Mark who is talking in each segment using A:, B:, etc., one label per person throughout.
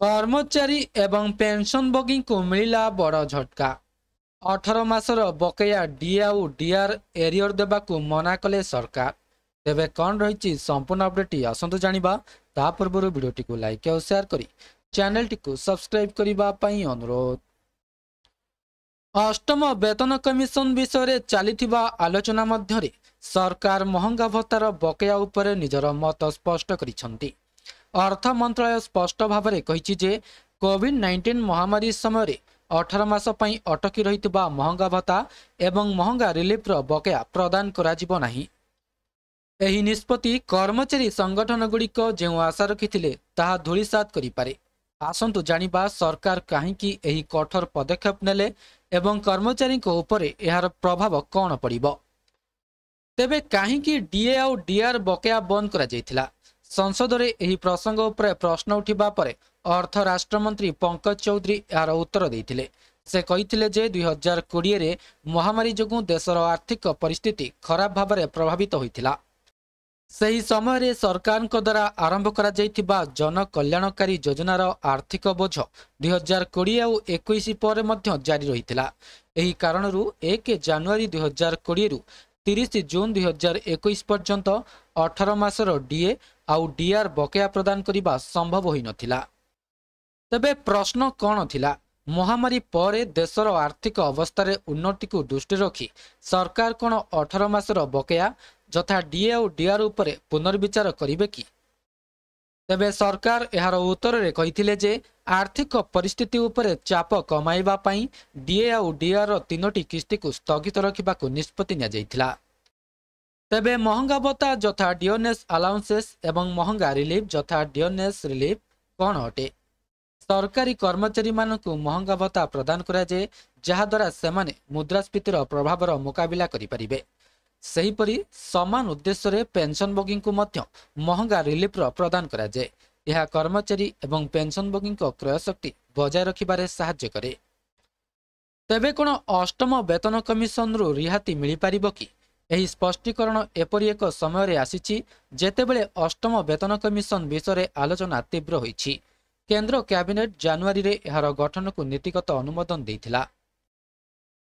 A: कर्मचारी एवं पेंशनभोगी को मिला बड़ झटका। 18 मासर बकेया डीए आउ डीआर एरियर देवाकू मना कले सरकार। तेबे कौन रही संपूर्ण अपडेट आसतु जानिबा। ता पूर्व वीडियोटी को लाइक और शेयर करी चैनल टी को सब्सक्राइब करबा पई अनुरोध। अष्टम वेतन कमिशन विषय चली आलोचना मध्य सरकार महंगा भत्तार बकेया उपरे निजर मत स्पष्ट करिसंती। अर्थ मंत्रालय स्पष्ट भाव में कही कोविड-19 महामारी समय 18 मास पई अटकी रही महंगा भत्ता एवं महंगा रिलीफ बकेया प्रदान करा नाही। एही निष्पत्ति कर्मचारी संगठन गुड़िक जो आशा रखिथिले ताहा धूलिसात करिपारे। आसंतु जानिबा सरकार काहींकी एही कठोर पदक्षेप नेले एवं कर्मचारी को उपरे एहार प्रभाव कौन पड़िबो। तेबे काहींकी डीए आउ डीआर बकेया बंद करा जायथिला। संसद में यह प्रसंग उपर प्रश्न उठा पर अर्थ राष्ट्रमंत्री पंकज चौधरी यार उत्तर देते। से कही जे 2020 रे महामारी जोगु देशर आर्थिक परिस्थिति खराब भाव में प्रभावित होता। सही समय सरकार द्वारा आरंभ करा जायथिबा जन कल्याणकारी योजनार आर्थिक बोझ 2020 और 21 पर मध्य जारी रहिथिला। एही कारणरू 1 जनवरी 2020 रु 30 जून 2021 पर्यंत 18 मासर डीए आउ डीआर बकेया प्रदान करने संभव हो नथिला। तबे प्रश्न कौन थिला? महामारी पर देशर आर्थिक अवस्था उन्नति को दृष्टि रखी सरकार कौन 18 मासर बकेया जथा डीए और डीआर उपरे पुनर्विचार करिवे कि? तेबे सरकार यार उत्तर रे कहिथिले जे आर्थिक परिस्थिति उपरे चाप कमाइबा पई डीए और डीआर 3टी किस्ती को स्थगित रखिबाकू निष्पत्ति निया जायथिला। तेबे महंगा भत्ता जथा डियरनेस अलाउंसेस एवं महंगा रिलीफ जथा डियरनेस रिलीफ कौन अटे? सरकारी कर्मचारी मानकू महंगा भत्ता प्रदान करा जाए जहाद्वारा सेमाने मुद्रास्फीतिर प्रभावर मुकाबिला करि परिबे। सेहीपरि समान उद्देश्य रे पेंशनभोगी को मध्य महंगा रिलीफ प्रदान करा जाए। यह कर्मचारी एवं पेंशनभोगी क्रय शक्ति बजाय रखिबारे सहाय्य करे। तेबे कोन अष्टम वेतन कमिशन रु रिहाती मिली पारिबो कि? एही स्पष्टीकरण एपरि एक समय रे आसीछि जेतेबेले अष्टम वेतन कमिशन विषय आलोचना तीव्र होईछि। केंद्र कैबिनेट जनवरी रे एहार गठन को नीतिगत अनुमोदन देइथिला।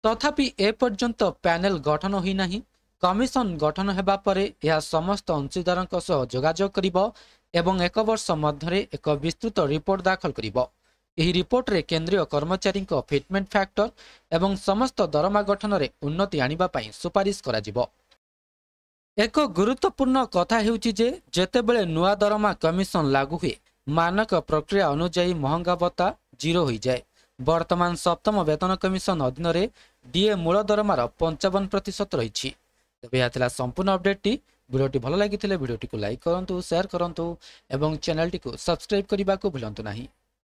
A: तथापि ए पर्यंत पैनल गठन होई नाही। कमिशन गठन हेबा परे यह समस्त अंशीदारक सह जोगाजोग करिबो एवं 1 वर्ष मध्य एक विस्तृत रिपोर्ट दाखल करिबो। एही रिपोर्ट रे केंद्रीय कर्मचारी फिटमेंट फैक्टर एवं समस्त दरमा गठन रे उन्नति आनिबा पई सुपारिश करा जिवो। एक गुरुत्वपूर्ण कथा हेउची जे जेतेबेले नुआ दरमा कमिशन लागू हुए मानक प्रक्रिया अनुसार महंगा भत्ता 0 हो जाए। वर्तमान सप्तम वेतन कमिशन अधीन रे डीए मूल दरमार 55% रही। तेबे यह संपूर्ण अपडेट। वीडियोटी भल लगी वीडियोटी को लाइक करंतु, शेयर करंतु एवं चैनल टी को सब्सक्राइब करने को भूलंतु नहीं।